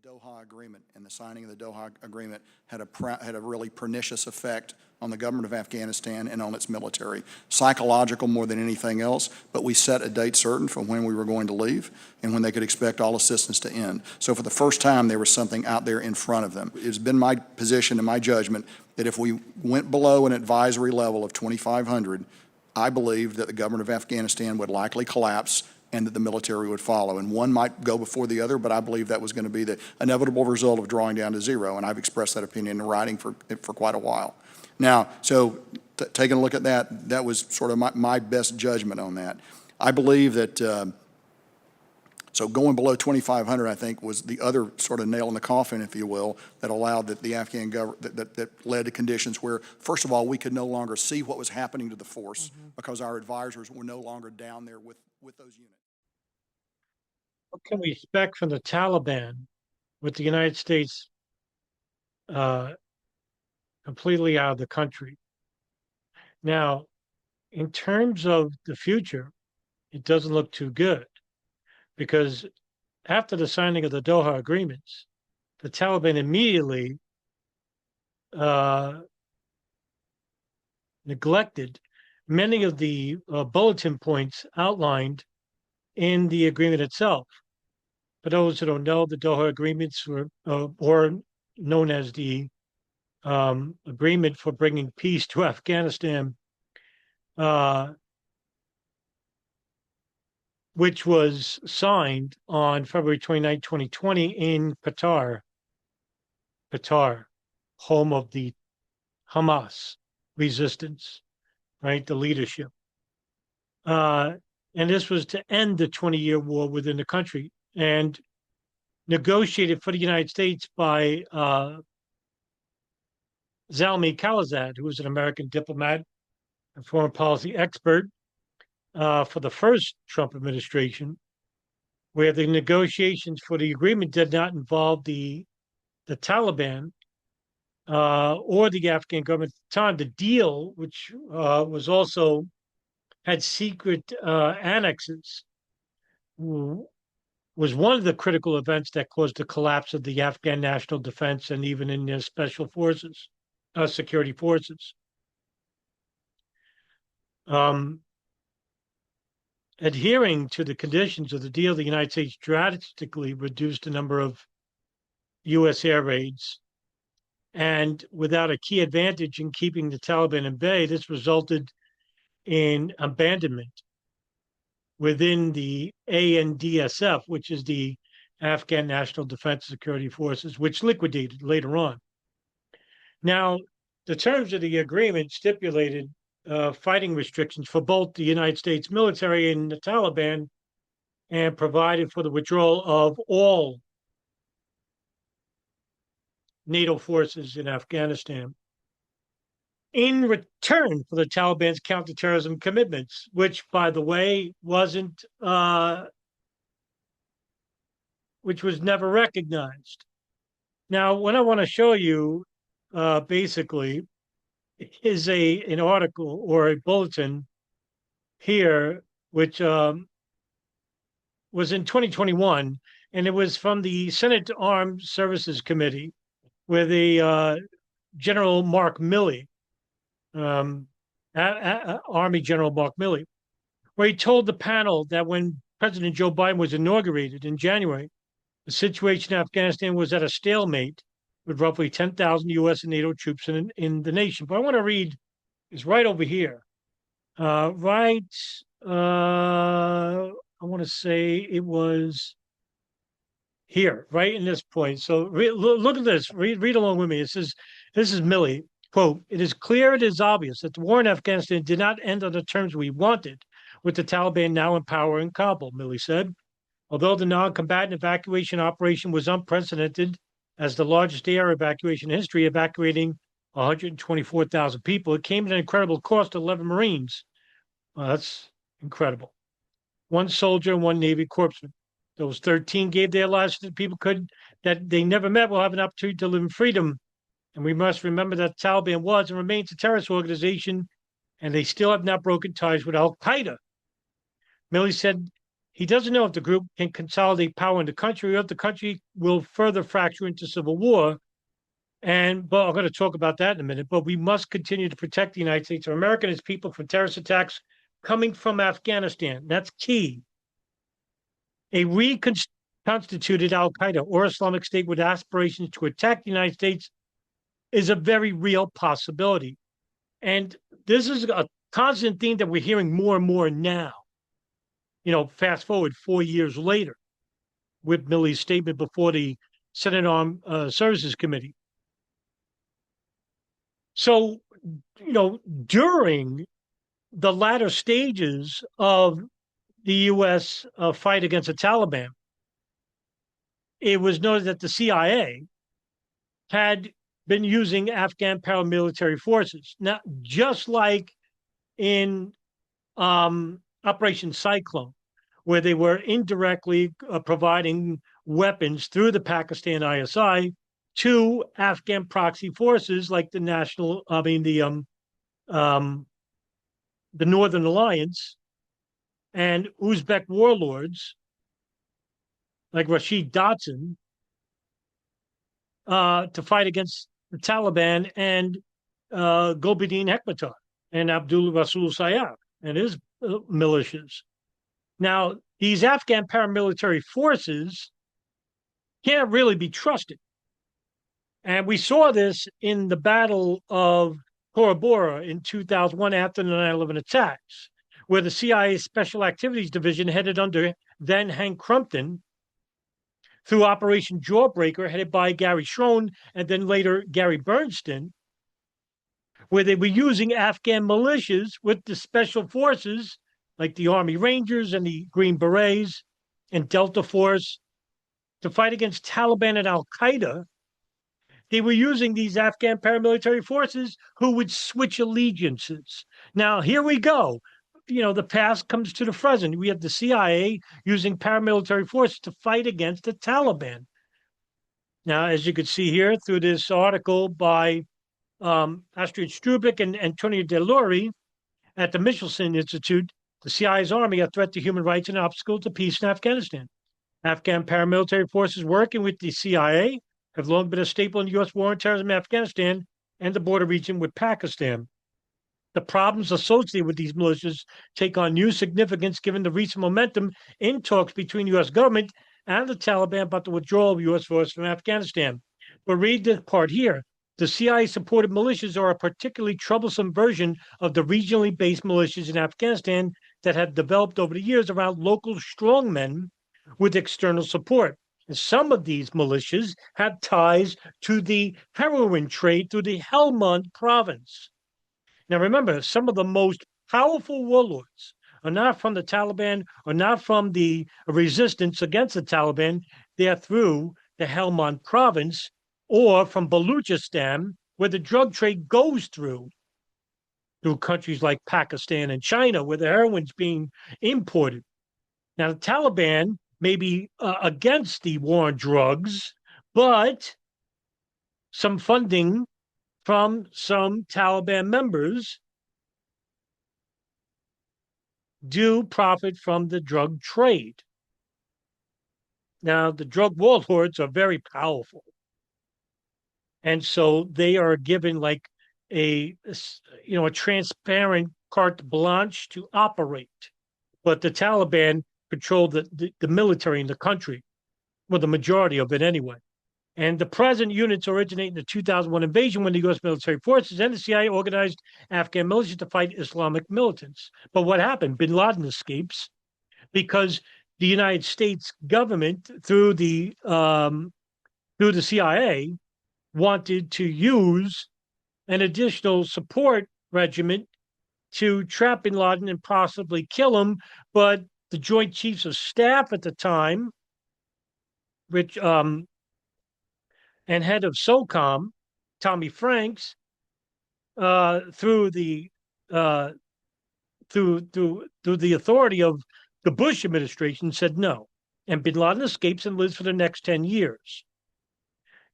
Doha Agreement and the signing of the Doha Agreement had a really pernicious effect on the government of Afghanistan and on its military. Psychological more than anything else, but we set a date certain for when we were going to leave and when they could expect all assistance to end. So for the first time, there was something out there in front of them. It's been my position and my judgment that if we went below an advisory level of 2,500, I believe that the government of Afghanistan would likely collapse and that the military would follow. And one might go before the other, but I believe that was going to be the inevitable result of drawing down to zero, and I've expressed that opinion in writing for quite a while. Now, so taking a look at that, that was sort of my best judgment on that. I believe that, so going below 2,500, I think, was the other sort of nail in the coffin, if you will, that allowed the Afghan government, that led to conditions where, first of all, we could no longer see what was happening to the force because our advisors were no longer down there with those units. What can we expect from the Taliban with the United States completely out of the country? Now, in terms of the future, it doesn't look too good because after the signing of the Doha Agreements, the Taliban immediately neglected many of the bulletin points outlined in the agreement itself. For those who don't know, the Doha Agreements were or known as the Agreement for Bringing Peace to Afghanistan, which was signed on February 29, 2020 in Qatar, home of the Hamas resistance, right, the leadership. And this was to end the 20-year war within the country and negotiated for the United States by Zalmay Khalilzad, who was an American diplomat and foreign policy expert for the first Trump administration, where the negotiations for the agreement did not involve the Taliban or the Afghan government at the time. The deal, which was also had secret annexes, was one of the critical events that caused the collapse of the Afghan national defense and even in their special forces, security forces. Adhering to the conditions of the deal, the United States drastically reduced the number of U.S. air raids. And without a key advantage in keeping the Taliban in bay, this resulted in abandonment within the ANDSF, which is the Afghan National Defense Security Forces, which liquidated later on. Now, the terms of the agreement stipulated fighting restrictions for both the United States military and the Taliban, and provided for the withdrawal of all NATO forces in Afghanistan in return for the Taliban's counterterrorism commitments, which, by the way, which was never recognized. Now, what I want to show you, basically, is an article or a bulletin here, which was in 2021, and it was from the Senate Armed Services Committee, where the General Mark Milley, Army General Mark Milley, where he told the panel that when President Joe Biden was inaugurated in January, the situation in Afghanistan was at a stalemate with roughly 10,000 U.S. and NATO troops in the nation. But I want to read, is right over here. I want to say it was here, right in this point. So look at this. Read along with me. It says, this is Milley, quote, "It is clear, it is obvious that the war in Afghanistan did not end on the terms we wanted, with the Taliban now in power in Kabul," Milley said. "Although the non-combatant evacuation operation was unprecedented as the largest air evacuation in history, evacuating 124,000 people, it came at an incredible cost to 11 Marines." Well, that's incredible. "One soldier and one Navy corpsman. Those 13 gave their lives to the people that they never met will have an opportunity to live in freedom. And we must remember that Taliban was and remains a terrorist organization, and they still have not broken ties with al-Qaida." Milley said He doesn't know if the group can consolidate power in the country or if the country will further fracture into civil war. But I'm going to talk about that in a minute. But we must continue to protect the United States of America and its people from terrorist attacks coming from Afghanistan. That's key. A reconstituted al-Qaida or Islamic State with aspirations to attack the United States is a very real possibility. And this is a constant theme that we're hearing more and more now. Fast forward 4 years later with Milley's statement before the Senate Armed Services Committee. So, during the latter stages of the U.S. Fight against the Taliban, it was noted that the CIA had been using Afghan paramilitary forces. Now, just like in Operation Cyclone, where they were indirectly providing weapons through the Pakistan ISI to Afghan proxy forces like the Northern Alliance and Uzbek warlords like Rashid Dotson to fight against the Taliban and Gulbuddin Hekmatyar and Abdul Rasul Sayyaf and his militias. Now, these Afghan paramilitary forces can't really be trusted. And we saw this in the Battle of Tora Bora in 2001 after the 9/11 attacks, where the CIA Special Activities Division, headed under then Hank Crumpton, through Operation Jawbreaker, headed by Gary Schroen and then later Gary Bernstein, where they were using Afghan militias with the special forces like the Army Rangers and the Green Berets and Delta Force to fight against Taliban and al-Qaida. They were using these Afghan paramilitary forces who would switch allegiances. Now, here we go. The past comes to the present. We have the CIA using paramilitary forces to fight against the Taliban. Now, as you can see here through this article by Astrid Strubeck and Antonio Delori at the Michelson Institute, the CIA's army, a threat to human rights and an obstacle to peace in Afghanistan. Afghan paramilitary forces working with the CIA have long been a staple in U.S. war on terrorism in Afghanistan and the border region with Pakistan. The problems associated with these militias take on new significance given the recent momentum in talks between the U.S. government and the Taliban about the withdrawal of U.S. forces from Afghanistan. But read this part here. The CIA-supported militias are a particularly troublesome version of the regionally based militias in Afghanistan that have developed over the years around local strongmen with external support. And some of these militias have ties to the heroin trade through the Helmand province. Now, remember, some of the most powerful warlords are not from the Taliban or not from the resistance against the Taliban. They are through the Helmand province or from Baluchistan, where the drug trade goes through countries like Pakistan and China, where the heroin's being imported. Now, the Taliban may be against the war on drugs, but some funding from some Taliban members do profit from the drug trade. Now, the drug warlords are very powerful. And so they are given like a transparent carte blanche to operate. But the Taliban control the military in the country, well, the majority of it anyway. And the present units originate in the 2001 invasion when the U.S. military forces and the CIA organized Afghan militias to fight Islamic militants. But what happened? Bin Laden escapes because the United States government, through the CIA, wanted to use an additional support regiment to trap bin Laden and possibly kill him. But the Joint Chiefs of Staff at the time, which and head of SOCOM, Tommy Franks, through the authority of the Bush administration, said no. And bin Laden escapes and lives for the next 10 years.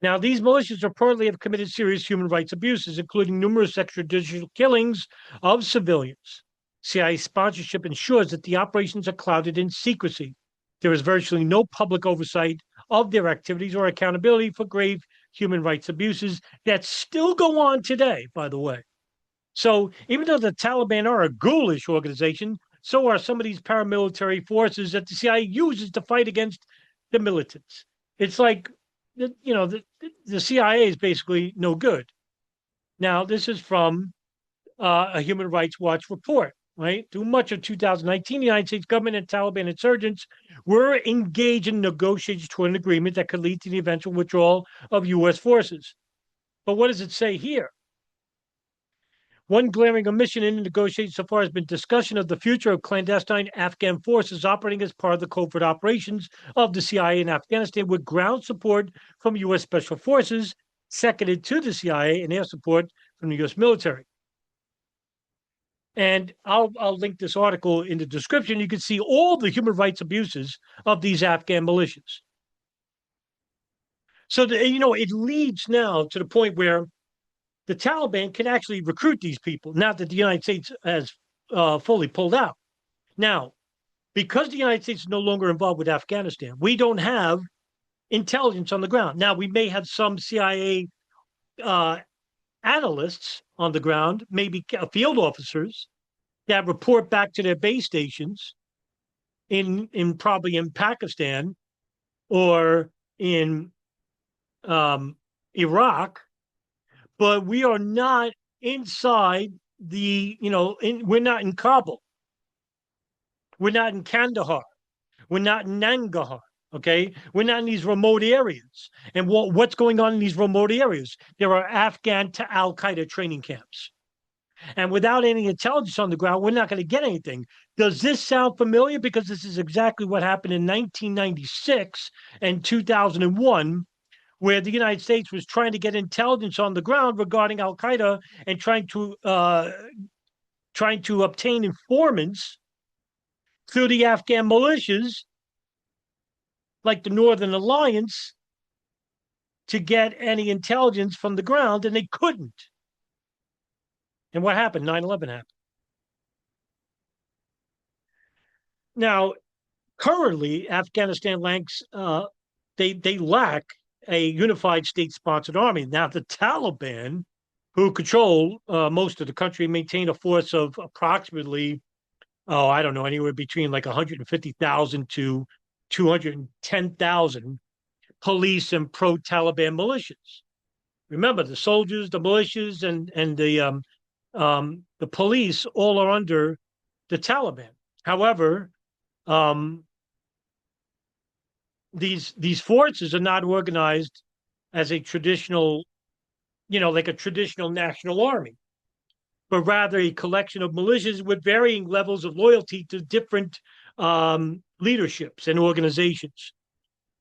Now, these militias reportedly have committed serious human rights abuses, including numerous extrajudicial killings of civilians. CIA sponsorship ensures that the operations are clouded in secrecy. There is virtually no public oversight of their activities or accountability for grave human rights abuses that still go on today, by the way. So even though the Taliban are a ghoulish organization, so are some of these paramilitary forces that the CIA uses to fight against the militants. It's like, the CIA is basically no good. Now, this is from a Human Rights Watch report, right? Through much of 2019, the United States government and Taliban insurgents were engaged in negotiations toward an agreement that could lead to the eventual withdrawal of U.S. forces. But what does it say here? One glaring omission in the negotiations so far has been discussion of the future of clandestine Afghan forces operating as part of the covert operations of the CIA in Afghanistan with ground support from U.S. Special Forces, seconded to the CIA and air support from the U.S. military. And I'll link this article in the description. You can see all the human rights abuses of these Afghan militias. So, it leads now to the point where the Taliban can actually recruit these people, now that the United States has fully pulled out. Now, because the United States is no longer involved with Afghanistan, we don't have intelligence on the ground. Now, we may have some CIA analysts on the ground, maybe field officers that report back to their base stations probably in Pakistan or in Iraq, but we are not inside we're not in Kabul. We're not in Kandahar. We're not in Nangarhar. Okay. We're not in these remote areas. And what's going on in these remote areas? There are Afghan to al-Qaida training camps. And without any intelligence on the ground, we're not going to get anything. Does this sound familiar? Because this is exactly what happened in 1996 and 2001, where the United States was trying to get intelligence on the ground regarding al-Qaida and trying to obtain informants through the Afghan militias, like the Northern Alliance, to get any intelligence from the ground, and they couldn't. And what happened? 9/11 happened. Now, currently, Afghanistan lacks they lack a unified state-sponsored army. Now, the Taliban, who control most of the country, maintain a force of approximately, I don't know, anywhere between like 150,000 to 210,000 police and pro-Taliban militias. Remember, the soldiers, the militias, and the police all are under the Taliban. However, these forces are not organized as a traditional, like a traditional national army, but rather a collection of militias with varying levels of loyalty to different leaderships and organizations.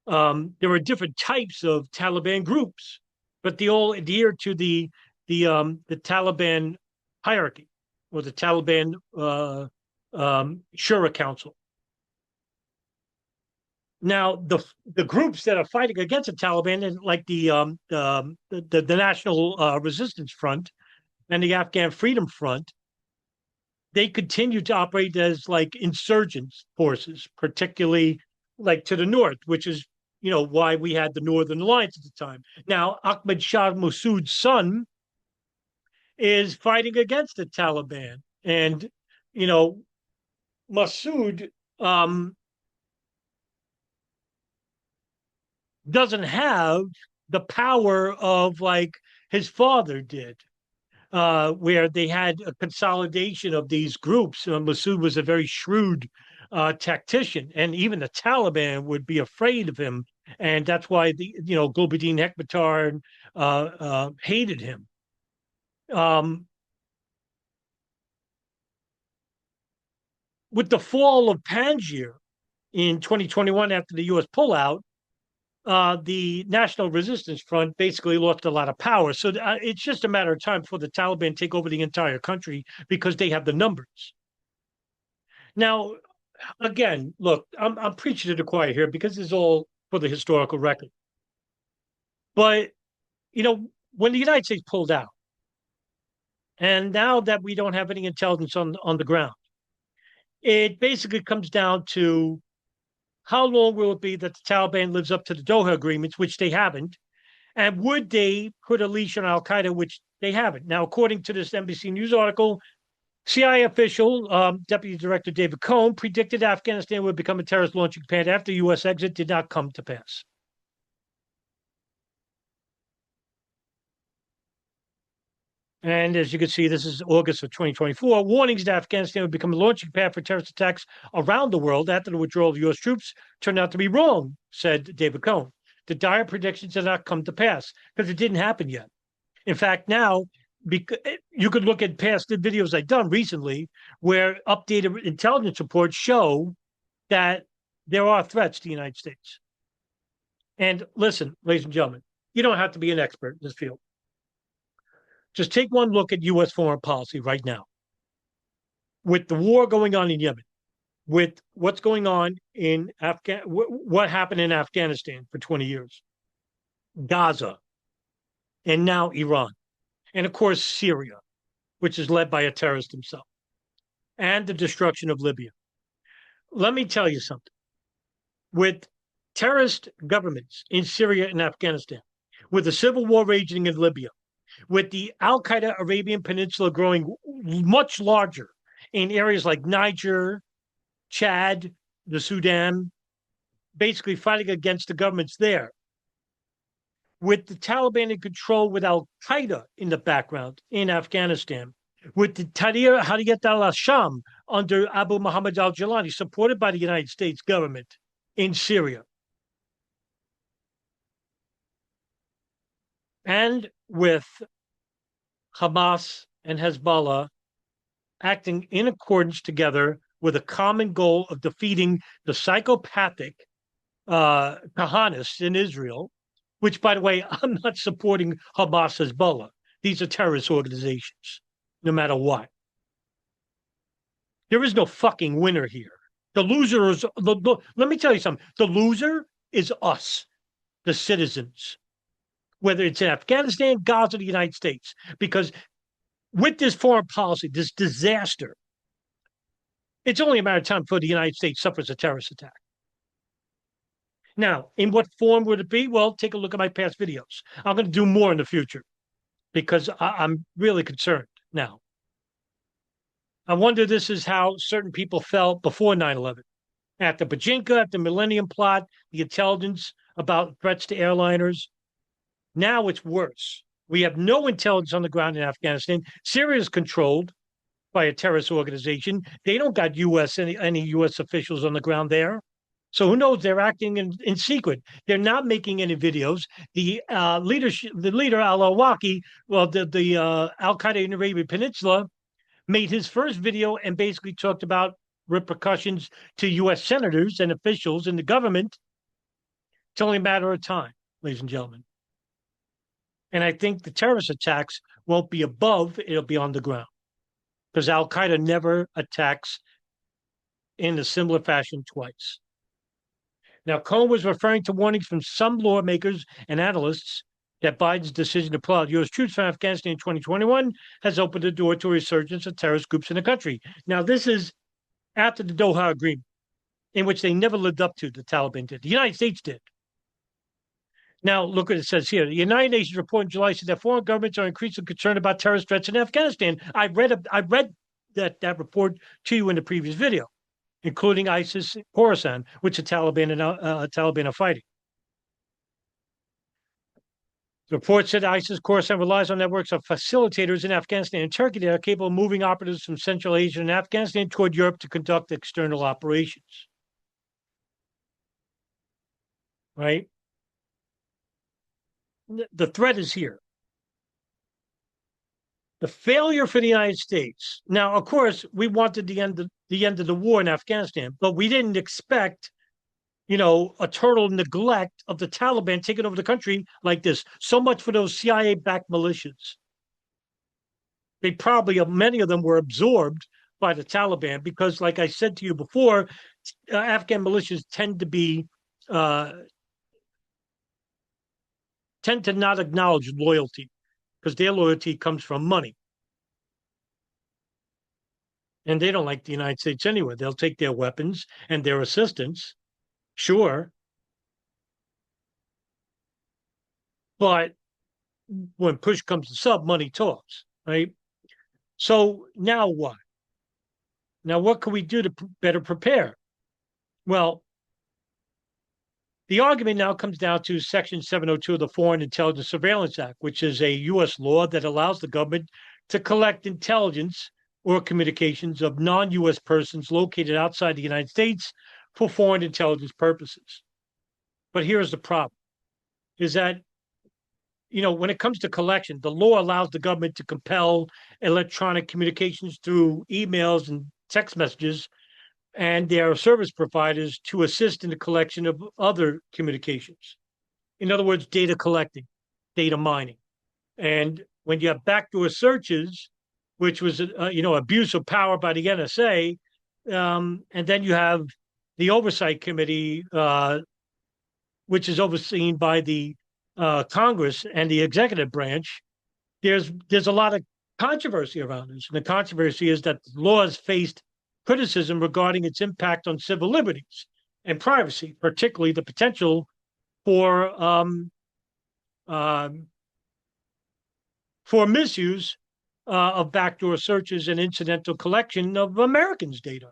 There are different types of Taliban groups, but they all adhere to the Taliban hierarchy or the Taliban Shura Council. Now, the groups that are fighting against the Taliban, like the National Resistance Front and the Afghan Freedom Front, they continue to operate as like insurgent forces, particularly like to the north, which is why we had the Northern Alliance at the time. Now, Ahmad Shah Massoud's son is fighting against the Taliban, and Massoud doesn't have the power of like his father did, where they had a consolidation of these groups. Massoud was a very shrewd tactician, and even the Taliban would be afraid of him, and that's why Gulbuddin Hekmatyar hated him. With the fall of Panjshir in 2021, after the U.S. pullout, the National Resistance Front basically lost a lot of power. So it's just a matter of time before the Taliban take over the entire country because they have the numbers. Now, again, look, I'm preaching to the choir here because it's all for the historical record. But, when the United States pulled out, and now that we don't have any intelligence on the ground, it basically comes down to how long will it be that the Taliban lives up to the Doha Agreements, which they haven't, and would they put a leash on al-Qaida, which they haven't. Now, according to this NBC News article, CIA official, Deputy Director David Cohn, predicted Afghanistan would become a terrorist launching pad after U.S. exit did not come to pass. And as you can see, this is August of 2024. Warnings that Afghanistan would become a launching pad for terrorist attacks around the world after the withdrawal of U.S. troops turned out to be wrong, said David Cohn. The dire predictions did not come to pass because it didn't happen yet. In fact, now you could look at past videos I've done recently where updated intelligence reports show that there are threats to the United States. And listen, ladies and gentlemen, you don't have to be an expert in this field. Just take one look at U.S. foreign policy right now. With the war going on in Yemen, with what's going on in what happened in Afghanistan for 20 years, Gaza, and now Iran, and of course Syria, which is led by a terrorist himself, and the destruction of Libya. Let me tell you something. With terrorist governments in Syria and Afghanistan, with the civil war raging in Libya, with the al-Qaida Arabian Peninsula growing much larger in areas like Niger, Chad, the Sudan, basically fighting against the governments there, with the Taliban in control with al-Qaida in the background in Afghanistan, with the Tahrir Hariyat al-Sham under Abu Muhammad al-Jilani, supported by the United States government in Syria. And with Hamas and Hezbollah acting in accordance together with a common goal of defeating the psychopathic Kahanists in Israel, which, by the way, I'm not supporting Hamas, Hezbollah. These are terrorist organizations, no matter what. There is no fucking winner here. The loser is, let me tell you something. The loser is us, the citizens, whether it's in Afghanistan, Gaza, or the United States. Because with this foreign policy, this disaster, it's only a matter of time before the United States suffers a terrorist attack. Now, in what form would it be? Well, take a look at my past videos. I'm going to do more in the future because I'm really concerned now. I wonder this is how certain people felt before 9/11. After Pachinko, after the Millennium Plot, the intelligence about threats to airliners. Now it's worse. We have no intelligence on the ground in Afghanistan. Syria is controlled by a terrorist organization. They don't got any U.S. officials on the ground there. So who knows? They're acting in secret. They're not making any videos. The leader al-Awlaki, well, the al-Qaeda in the Arabian Peninsula, made his first video and basically talked about repercussions to U.S. senators and officials in the government. It's only a matter of time, ladies and gentlemen. And I think the terrorist attacks won't be above, it'll be on the ground. Because al-Qaeda never attacks in a similar fashion twice. Now, Cohn was referring to warnings from some lawmakers and analysts that Biden's decision to pull out U.S. troops from Afghanistan in 2021 has opened the door to a resurgence of terrorist groups in the country. Now, this is after the Doha Agreement, in which they never lived up to, the Taliban did. The United States did. Now, look what it says here. The United Nations report in July said that foreign governments are increasingly concerned about terrorist threats in Afghanistan. I read that report to you in the previous video, including ISIS Khorasan, which the Taliban are fighting. The report said ISIS Khorasan relies on networks of facilitators in Afghanistan and Turkey that are capable of moving operatives from Central Asia and Afghanistan toward Europe to conduct external operations. Right? The threat is here. The failure for the United States. Now, of course, we wanted the end of the war in Afghanistan, but we didn't expect, a total neglect of the Taliban taking over the country like this. So much for those CIA-backed militias. Many of them were absorbed by the Taliban because, like I said to you before, Afghan militias tend to not acknowledge loyalty because their loyalty comes from money. And they don't like the United States anyway. They'll take their weapons and their assistance, sure. But when push comes to shove, money talks, right? So now what? Now, what can we do to better prepare? Well, the argument now comes down to Section 702 of the Foreign Intelligence Surveillance Act, which is a U.S. law that allows the government to collect intelligence or communications of non-U.S. persons located outside the United States for foreign intelligence purposes. But here's the problem, is that, when it comes to collection, the law allows the government to compel electronic communications through emails and text messages and their service providers to assist in the collection of other communications. In other words, data collecting, data mining. And when you have backdoor searches, which was, abuse of power by the NSA, and then you have the Oversight Committee, which is overseen by the Congress and the executive branch, there's a lot of controversy around this. And the controversy is that the law has faced criticism regarding its impact on civil liberties and privacy, particularly the potential for misuse of backdoor searches and incidental collection of Americans' data.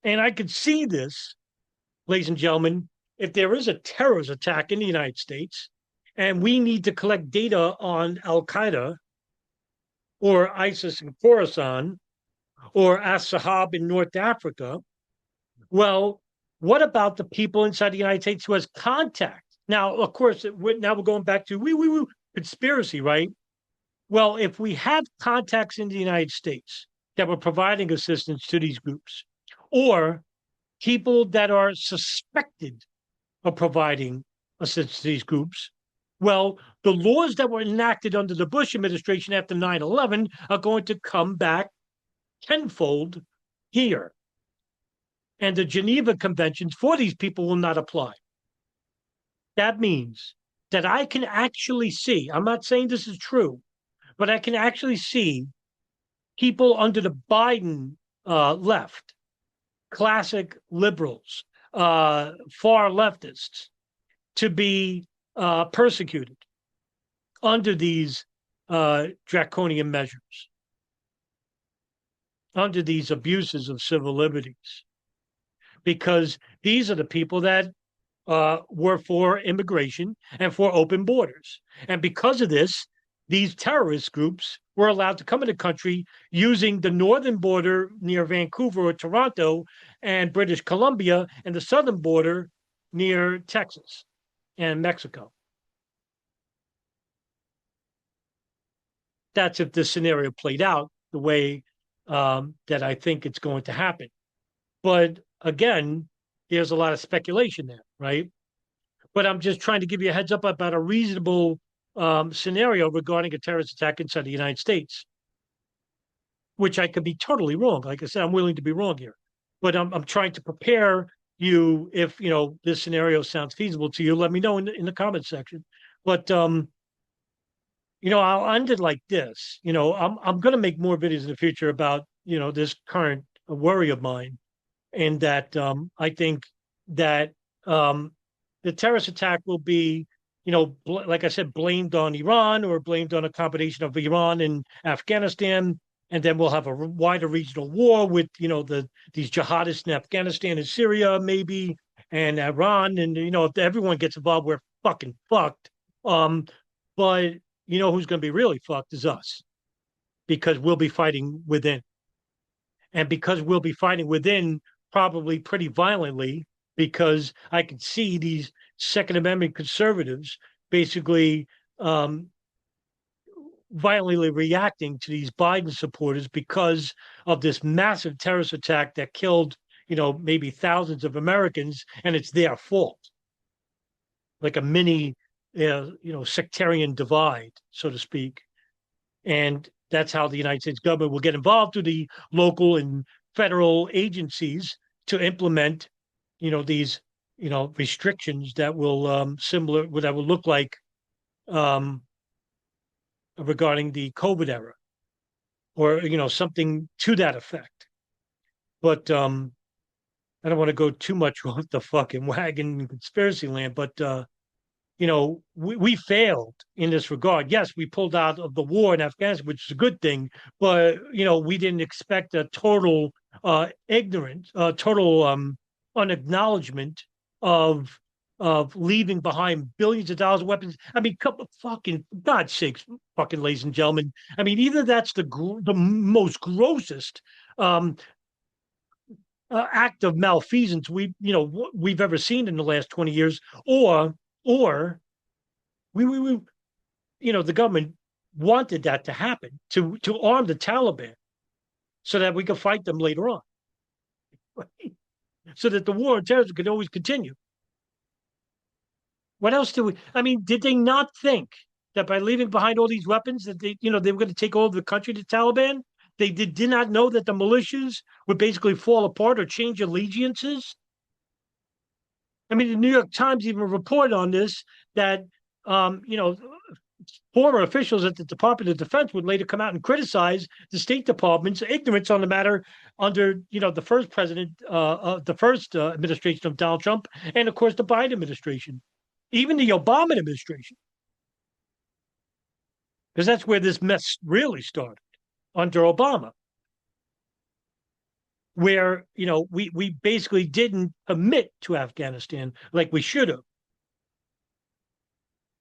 And I could see this, ladies and gentlemen, if there is a terrorist attack in the United States and we need to collect data on al-Qaida or ISIS in Khorasan or as-Sahab in North Africa, well, what about the people inside the United States who has contact? Now, of course, now we're going back to conspiracy, right? Well, if we have contacts in the United States that were providing assistance to these groups, or people that are suspected of providing assistance to these groups, well, the laws that were enacted under the Bush administration after 9/11 are going to come back tenfold here. And the Geneva Conventions for these people will not apply. That means that I can actually see, I'm not saying this is true, but I can actually see people under the Biden left, classic liberals, far leftists, to be persecuted under these draconian measures, under these abuses of civil liberties, because these are the people that were for immigration and for open borders. And because of this, these terrorist groups were allowed to come into the country using the northern border near Vancouver or Toronto and British Columbia, and the southern border near Texas and Mexico. That's if this scenario played out the way that I think it's going to happen. But again, there's a lot of speculation there, right? But I'm just trying to give you a heads up about a reasonable scenario regarding a terrorist attack inside the United States, which I could be totally wrong. Like I said, I'm willing to be wrong here, but I'm trying to prepare you. If this scenario sounds feasible to you, let me know in the comment section. But I'll end it like this. I'm going to make more videos in the future about this current worry of mine, and that I think that the terrorist attack will be, like I said, blamed on Iran or blamed on a combination of Iran and Afghanistan. And then we'll have a wider regional war with, these jihadists in Afghanistan and Syria, maybe, and Iran. And, if everyone gets involved, we're fucking fucked. But who's going to be really fucked is us, because we'll be fighting within. And because we'll be fighting within probably pretty violently, because I can see these Second Amendment conservatives basically violently reacting to these Biden supporters because of this massive terrorist attack that killed, maybe thousands of Americans, and it's their fault. Like a mini, sectarian divide, so to speak. And that's how the United States government will get involved through the local and federal agencies to implement, these, restrictions that will that will look like regarding the COVID era, or something to that effect. But I don't want to go too much off the fucking wagon in conspiracy land, but we failed in this regard. Yes, we pulled out of the war in Afghanistan, which is a good thing, but we didn't expect a total ignorance, total unacknowledgement of leaving behind billions of dollars of weapons. I mean, fucking God's sakes, fucking ladies and gentlemen. I mean, either that's the most grossest act of malfeasance we've ever seen in the last 20 years, or we the government wanted that to happen to arm the Taliban so that we could fight them later on, right? So that the war on terrorism could always continue. What else do we? I mean, did they not think that by leaving behind all these weapons that they were going to take over the country, the Taliban? They did not know that the militias would basically fall apart or change allegiances. I mean, the New York Times even reported on this, that former officials at the Department of Defense would later come out and criticize the State Department's ignorance on the matter under, the first president, the first administration of Donald Trump, and of course the Biden administration, even the Obama administration, because that's where this mess really started, under Obama, where we basically didn't commit to Afghanistan like we should have,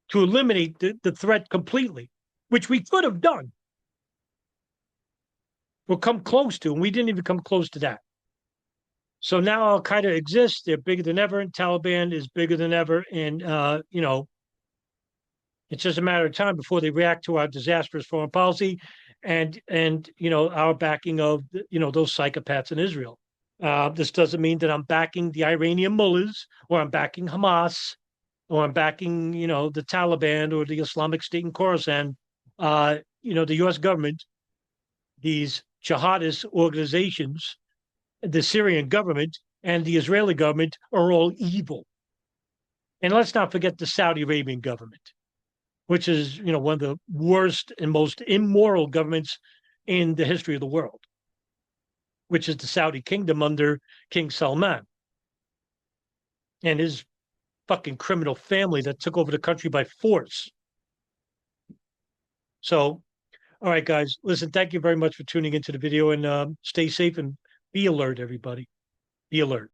to eliminate the threat completely, which we could have done or come close to, and we didn't even come close to that. So now al-Qaida exists. They're bigger than ever, and Taliban is bigger than ever. And, it's just a matter of time before they react to our disastrous foreign policy and our backing of, those psychopaths in Israel. This doesn't mean that I'm backing the Iranian mullahs, or I'm backing Hamas, or I'm backing, the Taliban or the Islamic State in Khorasan. The U.S. government, these jihadist organizations, the Syrian government, and the Israeli government are all evil. And let's not forget the Saudi Arabian government, which is, one of the worst and most immoral governments in the history of the world, which is the Saudi kingdom under King Salman and his fucking criminal family that took over the country by force. So, all right, guys, listen, thank you very much for tuning into the video, and stay safe and be alert, everybody. Be alert.